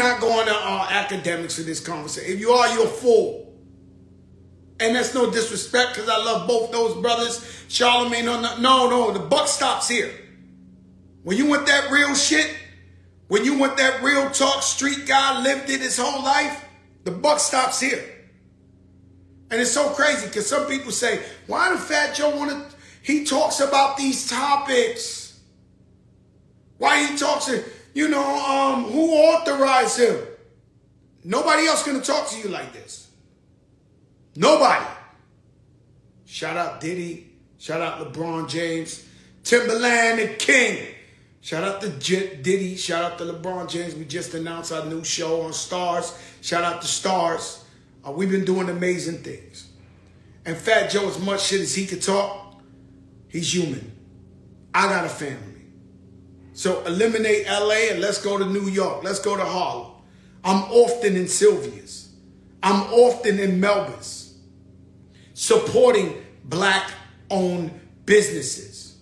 not going to academics for this conversation. If you are, you're a fool. And that's no disrespect because I love both those brothers. Charlemagne, no, the buck stops here. When you want that real shit, when you want that real talk, street guy lived it his whole life, the buck stops here. And it's so crazy because some people say, why does Fat Joe want to, he talks about these topics. Why he talks, who authorized him? Nobody else going to talk to you like this. Nobody. Shout out Diddy. Shout out LeBron James. Timberland and King. Shout out to Diddy. Shout out to LeBron James. We just announced our new show on Stars. Shout out to Stars. We've been doing amazing things. And Fat Joe, as much shit as he could talk, he's human. I got a family. So eliminate LA and let's go to New York. Let's go to Harlem. I'm often in Sylvia's. I'm often in Melba's. Supporting black-owned businesses.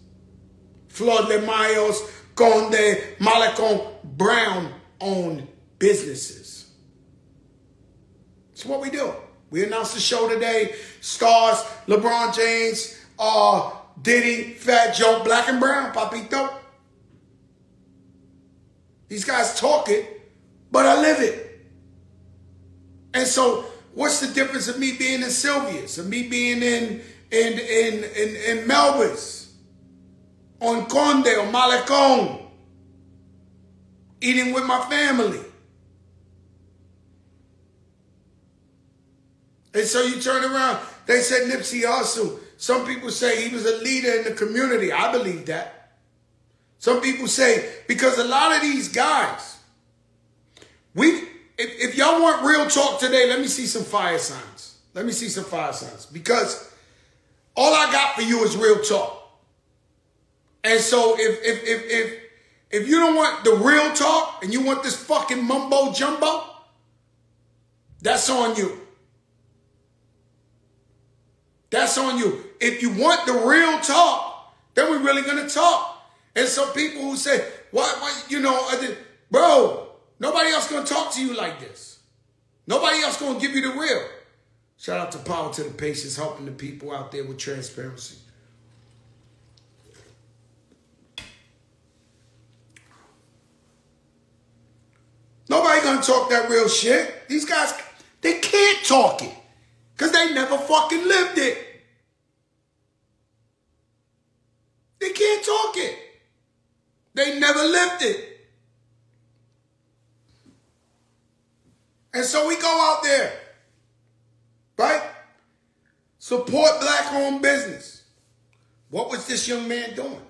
Flor de Mayos, Conde, Malecon, Brown-owned businesses. That's what we do. We announced the show today. Stars, LeBron James, Diddy, Fat Joe, Black and Brown, Papito. These guys talk it, but I live it. And so, what's the difference of me being in Sylvia's, of me being in Melba's, on Conde or Malecon, eating with my family? And so you turn around, they said Nipsey Hussle. Some people say he was a leader in the community. I believe that. Some people say, because a lot of these guys, if y'all want real talk today, let me see some fire signs. Let me see some fire signs. Because all I got for you is real talk. And so if you don't want the real talk and you want this fucking mumbo jumbo, that's on you. That's on you. If you want the real talk, then we're really going to talk. And some people who say, bro, nobody else going to talk to you like this. Nobody else going to give you the real. Shout out to Power to the Patients, helping the people out there with transparency. Nobody going to talk that real shit. These guys, they can't talk it because they never fucking lived it. They can't talk it. They never lived it. And so we go out there, right? Support black-owned business. What was this young man doing?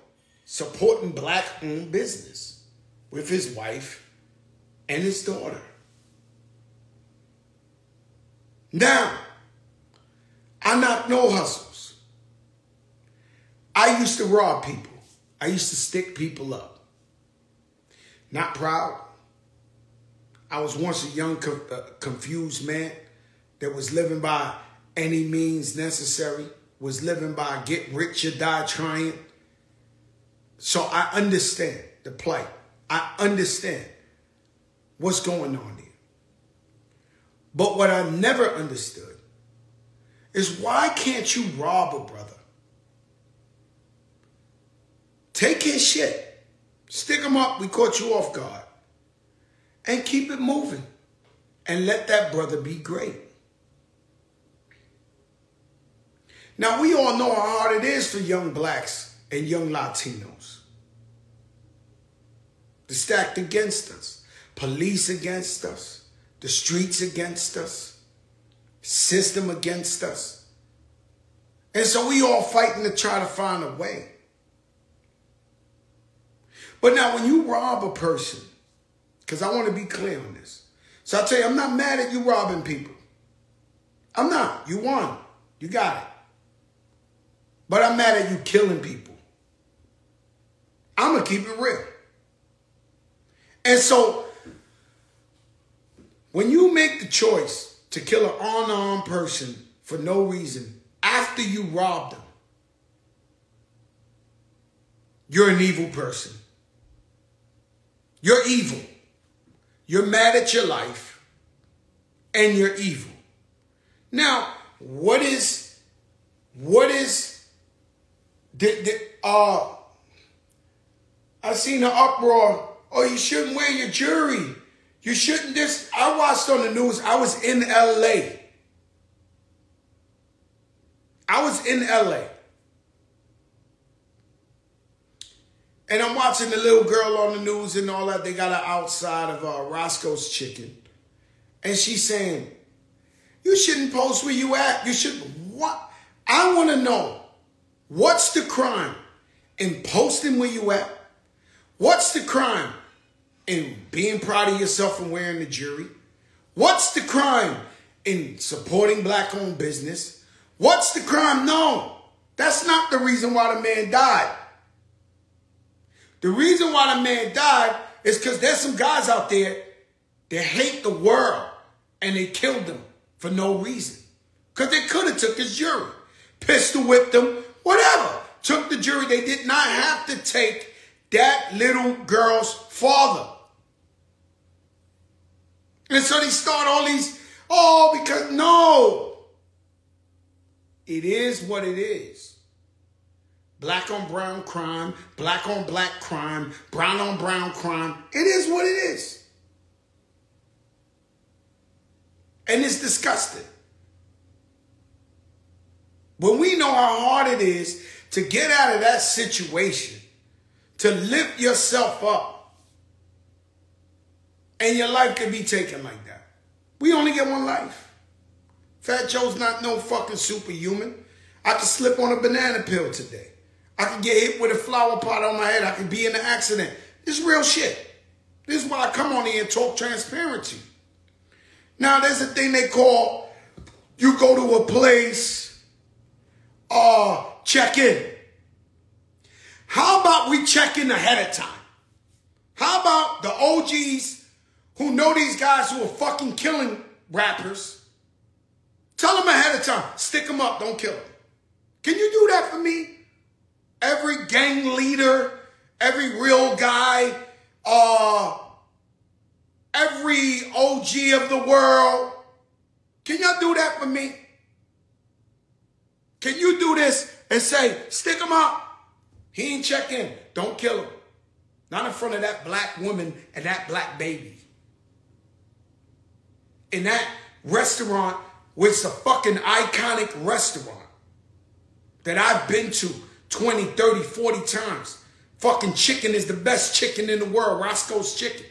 Supporting black-owned business with his wife and his daughter. Now, I knock no hustles. I used to rob people. I used to stick people up. Not proud. I was once a young, confused man that was living by any means necessary, was living by get rich or die trying. So I understand the plight. I understand what's going on here. But what I never understood is why can't you rob a brother? Take his shit. Stick him up. We caught you off guard. And keep it moving. And let that brother be great. Now, we all know how hard it is for young blacks and young Latinos. They're stacked against us. Police against us. The streets against us. System against us. And so we all fighting to try to find a way. But now when you rob a person, because I want to be clear on this. So I tell you, I'm not mad at you robbing people. I'm not. You won. You got it. But I'm mad at you killing people. I'm going to keep it real. And so when you make the choice to kill an unarmed person for no reason after you robbed them, you're an evil person. You're evil. you're mad at your life, and you're evil. Now, what is I seen an uproar. Oh, you shouldn't wear your jewelry. You shouldn't this. I watched on the news. I was in LA. And I'm watching the little girl on the news and all that. They got her outside of Roscoe's Chicken. And she's saying, you shouldn't post where you at. You shouldn't. What? I want to know, what's the crime in posting where you at? What's the crime in being proud of yourself and wearing the jewelry? What's the crime in supporting black-owned business? What's the crime? No, that's not the reason why the man died. The reason why the man died is because there's some guys out there that hate the world and they killed him for no reason. Because they could have took his jewelry, pistol whipped him, whatever. Took the jewelry. They did not have to take that little girl's father. And so they start all these, because no. It is what it is. Black on brown crime, black on black crime, brown on brown crime. It is what it is. And it's disgusting. When we know how hard it is to get out of that situation, to lift yourself up, and your life can be taken like that. We only get one life. Fat Joe's not no fucking superhuman. I could slip on a banana peel today. I could get hit with a flower pot on my head. I could be in an accident. This is real shit. This is why I come on here and talk transparency. Now, there's a thing they call, you go to a place, check in. How about we check in ahead of time? How about the OGs who know these guys who are fucking killing rappers? Tell them ahead of time. Stick them up. Don't kill them. Can you do that for me? Every gang leader, every real guy, every OG of the world. Can y'all do that for me? Can you do this and say, stick him up? He ain't check in. Don't kill him. Not in front of that black woman and that black baby. In that restaurant, which is a fucking iconic restaurant that I've been to 20, 30, 40 times. Fucking chicken is the best chicken in the world, Roscoe's Chicken.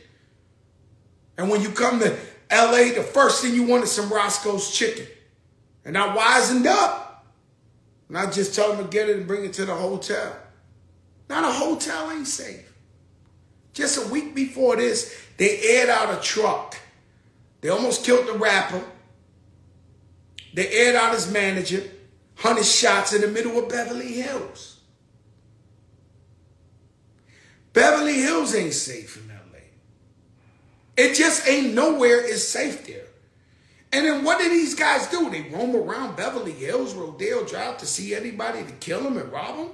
And when you come to LA, the first thing you want is some Roscoe's Chicken. And I wisened up. And I just told them to get it and bring it to the hotel. Now the hotel ain't safe. Just a week before this, they aired out a truck. They almost killed the rapper. They aired out his manager. 100 shots in the middle of Beverly Hills. Beverly Hills ain't safe in LA. It just ain't nowhere is safe there. And then what do these guys do? They roam around Beverly Hills, Rodeo Drive to see anybody to kill them and rob them?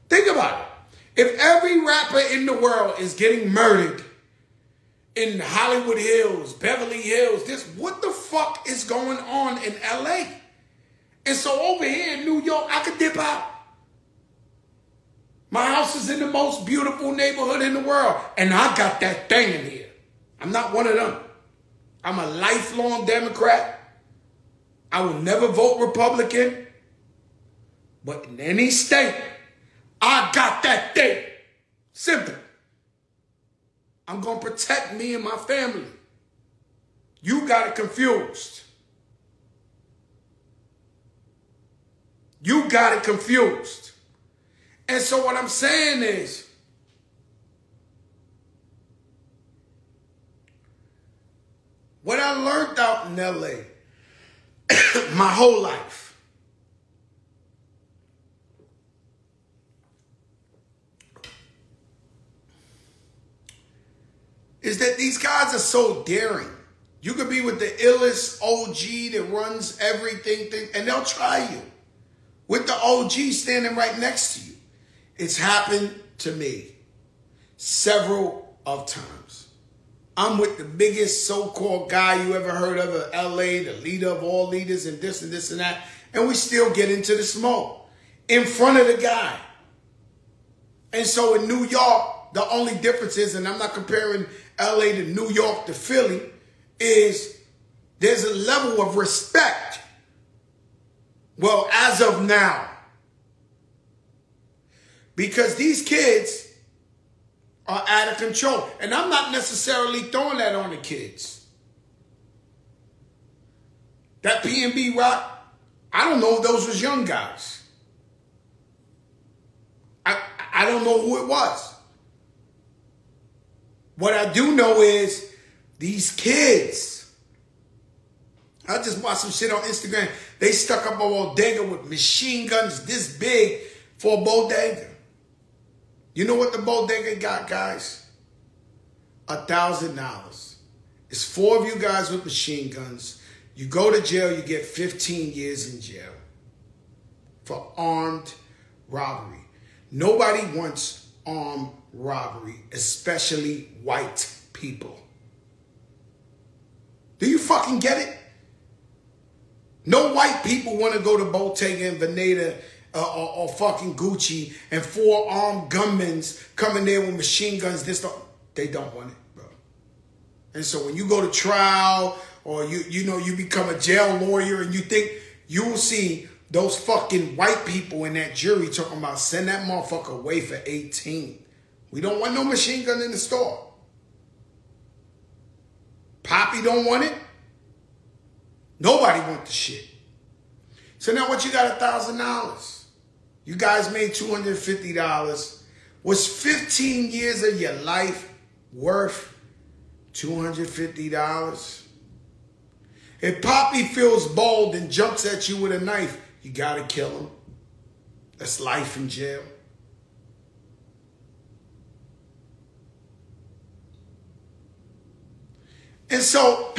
Think about it. If every rapper in the world is getting murdered in Hollywood Hills, Beverly Hills, what the fuck is going on in LA? And so over here in New York, I could dip out. My house is in the most beautiful neighborhood in the world. And I got that thing in here. I'm not one of them. I'm a lifelong Democrat. I will never vote Republican. But in any state, I got that thing. Simple. I'm going to protect me and my family. You got it confused. You got it confused. And so what I'm saying is, what I learned out in LA my whole life, is that these guys are so daring. You could be with the illest OG that runs everything, and they'll try you. with the OG standing right next to you. It's happened to me several of times. I'm with the biggest so-called guy you ever heard of in LA, the leader of all leaders and this and that, and we still get into the smoke in front of the guy. And so in New York, the only difference is, and I'm not comparing LA to New York to Philly, is there's a level of respect. Well, as of now. Because these kids are out of control. And I'm not necessarily throwing that on the kids. That PnB rock, I don't know if those was young guys. I don't know who it was. What I do know is these kids. I just watched some shit on Instagram. They stuck up a bodega with machine guns this big for a bodega. You know what the bodega got, guys? $1,000. It's 4 of you guys with machine guns. You go to jail, you get 15 years in jail for armed robbery. Nobody wants armed robbery, especially white people. Do you fucking get it? No white people want to go to Bottega and Veneta or fucking Gucci and 4 armed gunmen coming there with machine guns. They don't want it, bro. And so when you go to trial or you become a jail lawyer and you think you will see those fucking white people in that jury talking about send that motherfucker away for 18. We don't want no machine gun in the store. Poppy don't want it. Nobody want the shit. So now what you got $1,000? You guys made $250. Was 15 years of your life worth $250? If Poppy feels bold and jumps at you with a knife, you gotta kill him. That's life in jail. And so,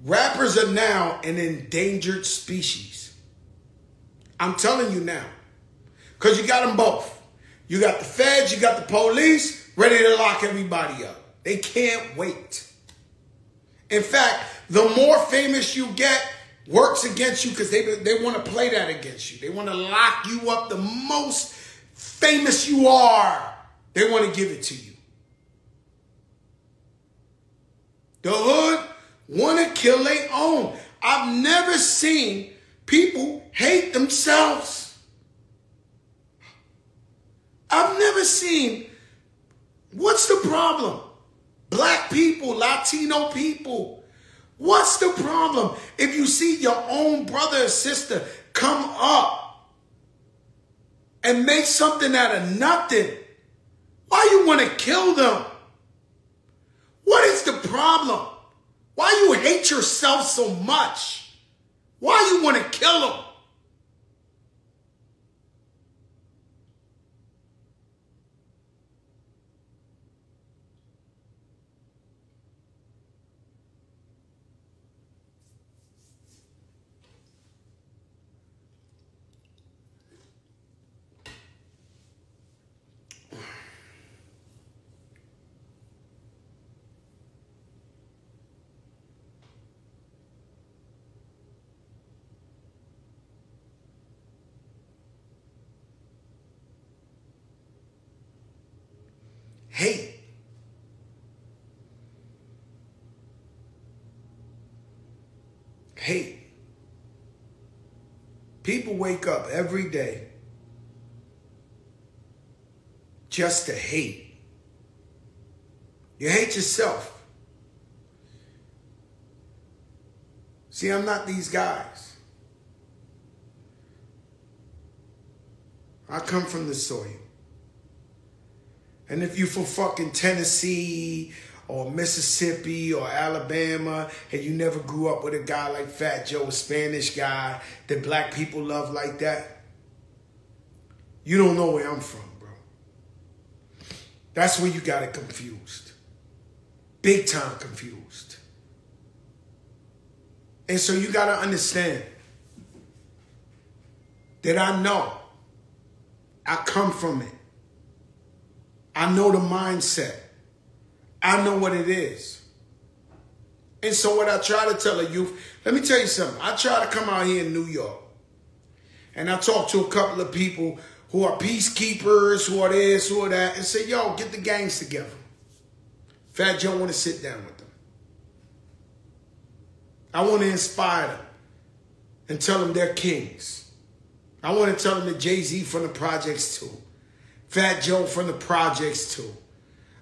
rappers are now an endangered species. I'm telling you now. Because you got them both. You got the feds, you got the police, ready to lock everybody up. They can't wait. In fact, the more famous you get, works against you because they want to play that against you. They want to lock you up. The most famous you are, they want to give it to you. The hood want to kill their own. I've never seen people hate themselves. I've never seen. What's the problem? Black people, Latino people. What's the problem? If you see your own brother or sister come up and make something out of nothing, why you want to kill them? What is the problem? Why you hate yourself so much? Why you want to kill them? Hate. Hate. People wake up every day just to hate. You hate yourself. See, I'm not these guys. I come from the soil. And if you from fucking Tennessee or Mississippi or Alabama and you never grew up with a guy like Fat Joe, a Spanish guy that black people love like that, you don't know where I'm from, bro. That's where you got it confused. Big time confused. And so you got to understand that I know. I come from it. I know the mindset. I know what it is. And so what I try to tell the youth, let me tell you something. I try to come out here in New York. And I talk to a couple of people who are peacekeepers, who are this, who are that, and say, yo, get the gangs together. Fat Joe want to sit down with them. I want to inspire them and tell them they're kings. I want to tell them that Jay-Z from the projects too. Fat Joe from the projects too.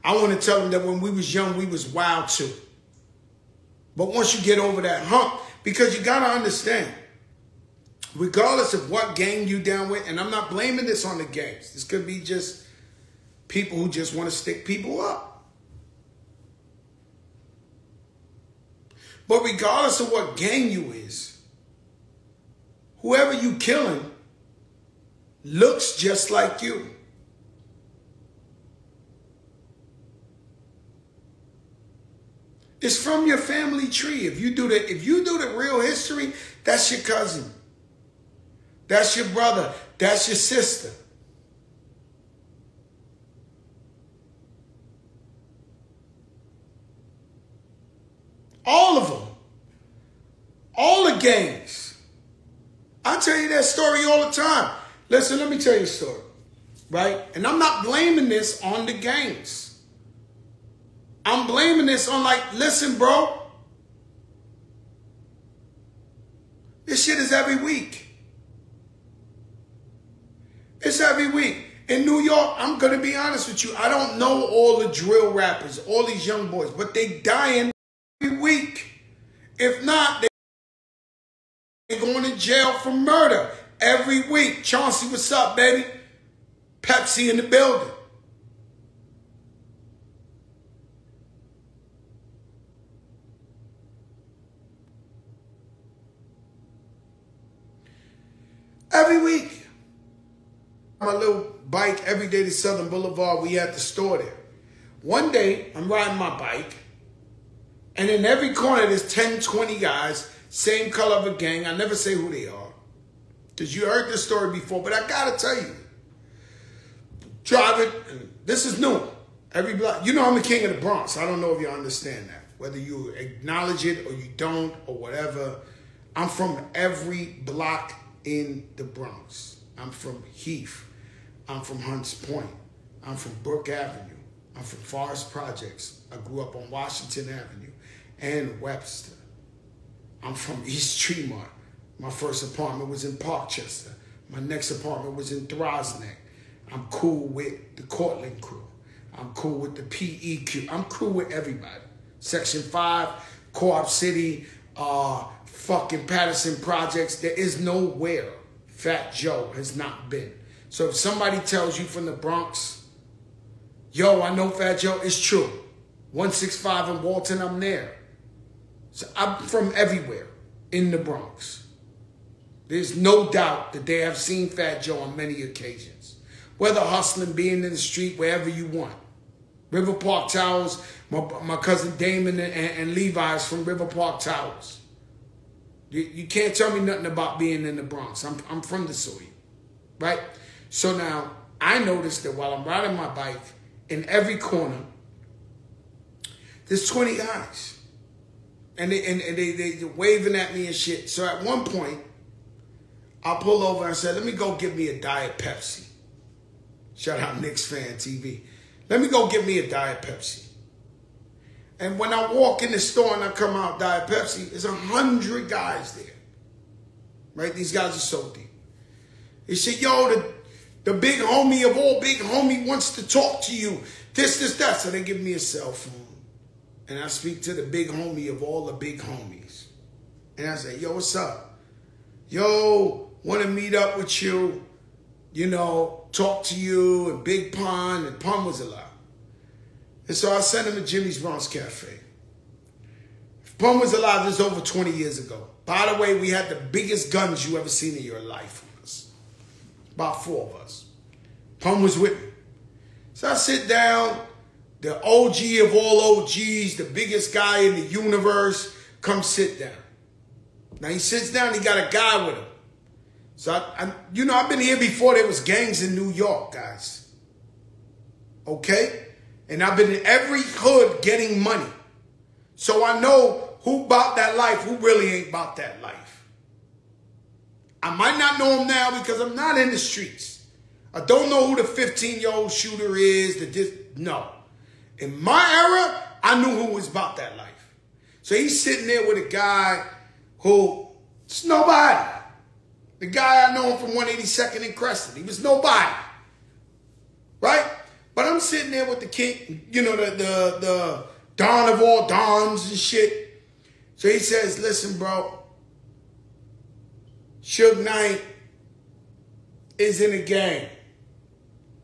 I want to tell them that when we was young, we was wild too. But once you get over that hump, because you got to understand, regardless of what gang you down with, and I'm not blaming this on the gangs. This could be just people who just want to stick people up. But regardless of what gang you is, whoever you killing looks just like you. It's from your family tree. If you do the real history, that's your cousin. That's your brother. That's your sister. All of them. All the gangs. I tell you that story all the time. Listen, let me tell you a story. Right? And I'm not blaming this on the gangs. I'm blaming this on listen, bro. This shit is every week. It's every week. In New York, I'm going to be honest with you. I don't know all the drill rappers, all these young boys, but they dying every week. If not, they're going to jail for murder every week. Chauncey, what's up, baby? Pepsi in the building. Every week. My little bike every day to Southern Boulevard. We at the store there. One day, I'm riding my bike. And in every corner, there's 10, 20 guys, same color of a gang. I never say who they are, because you heard this story before, but I got to tell you. Driving, this is new. Every block, you know I'm the king of the Bronx. I don't know if you understand that. Whether you acknowledge it or you don't or whatever. I'm from every block in the Bronx. I'm from Heath. I'm from Hunts Point. I'm from Brook Avenue. I'm from Forest Projects. I grew up on Washington Avenue and Webster. I'm from East Tremont. My first apartment was in Parkchester. My next apartment was in Throsneck. I'm cool with the Cortland crew. I'm cool with the PEQ. I'm cool with everybody. Section 5, Co-op City, fucking Patterson Projects. There is nowhere Fat Joe has not been. So if somebody tells you from the Bronx, yo, I know Fat Joe, it's true. 165 in Walton, I'm there. So I'm from everywhere in the Bronx. There's no doubt that they have seen Fat Joe on many occasions. Whether hustling, being in the street, wherever you want. River Park Towers, my cousin Damon and Levi's from River Park Towers. You can't tell me nothing about being in the Bronx. I'm from the Soy, right? So now, I noticed that while I'm riding my bike, in every corner, there's 20 guys. And they're waving at me and shit. So at one point, I pull over and I said, let me go get me a Diet Pepsi. Shout out Knicks Fan TV. Let me go get me a Diet Pepsi. And when I walk in the store and I come out Diet Pepsi, there's 100 guys there. Right? These guys are so deep. They say, yo, the big homie of all big homie wants to talk to you. This, that. So they give me a cell phone. And I speak to the big homie of all the big homies. And I say, yo, what's up? Yo, want to meet up with you. You know, talk to you and Big Pun. And Pun was alive. And so I sent him to Jimmy's Bronx Cafe. If Pun was alive, this was over 20 years ago. By the way, we had the biggest guns you ever seen in your life on us. About 4 of us. Pun was with me. So I sit down. The OG of all OGs, the biggest guy in the universe, come sit down. Now he sits down, he got a guy with him. So, I've been here before there was gangs in New York, guys. Okay? And I've been in every hood getting money. So I know who about that life, who really ain't about that life. I might not know him now because I'm not in the streets. I don't know who the 15-year-old shooter is. No. In my era, I knew who was about that life. So he's sitting there with a guy who, it's nobody. The guy I know him from 182nd and Crescent. He was nobody. Right? But I'm sitting there with the king, the Don of all Dons and shit. So he says, listen, bro. Suge Knight is in a gang.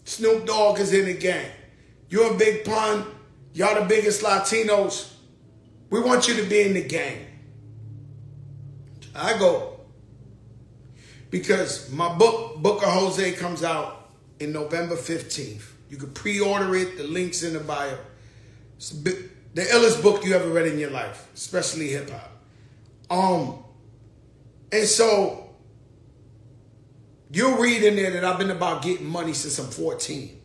Snoop Dogg is in a gang. You and Big Pun, y'all the biggest Latinos. We want you to be in the gang. I go. Because my book of Jose, comes out in November 15th. You can pre-order it. The link's in the bio. It's the illest book you ever read in your life, especially hip-hop. And so you'll read in there that I've been about getting money since I'm 14.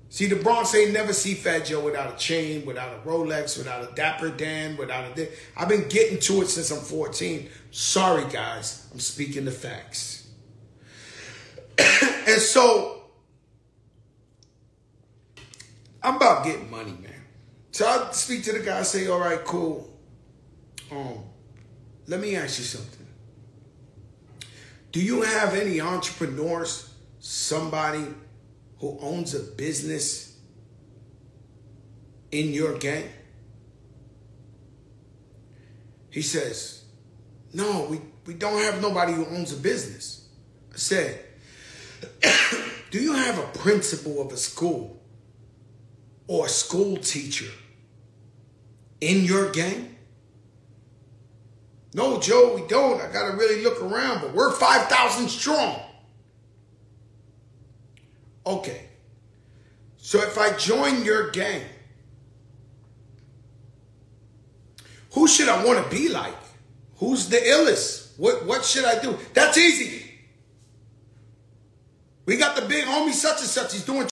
See, the Bronx ain't never see Fat Joe without a chain, without a Rolex, without a Dapper Dan, without a... I've been getting to it since I'm 14. Sorry, guys. I'm speaking the facts. And so, I'm about getting money, man. So I speak to the guy, say, all right, cool. Let me ask you something. Do you have any entrepreneurs, somebody who owns a business in your gang? He says, no, we don't have nobody who owns a business. I said, do you have a principal of a school or a school teacher in your gang? No, Joe, we don't. I got to really look around, but we're 5,000 strong. Okay. So if I join your gang, who should I want to be like? Who's the illest? What should I do? That's easy. We got the big homie such and such. He's doing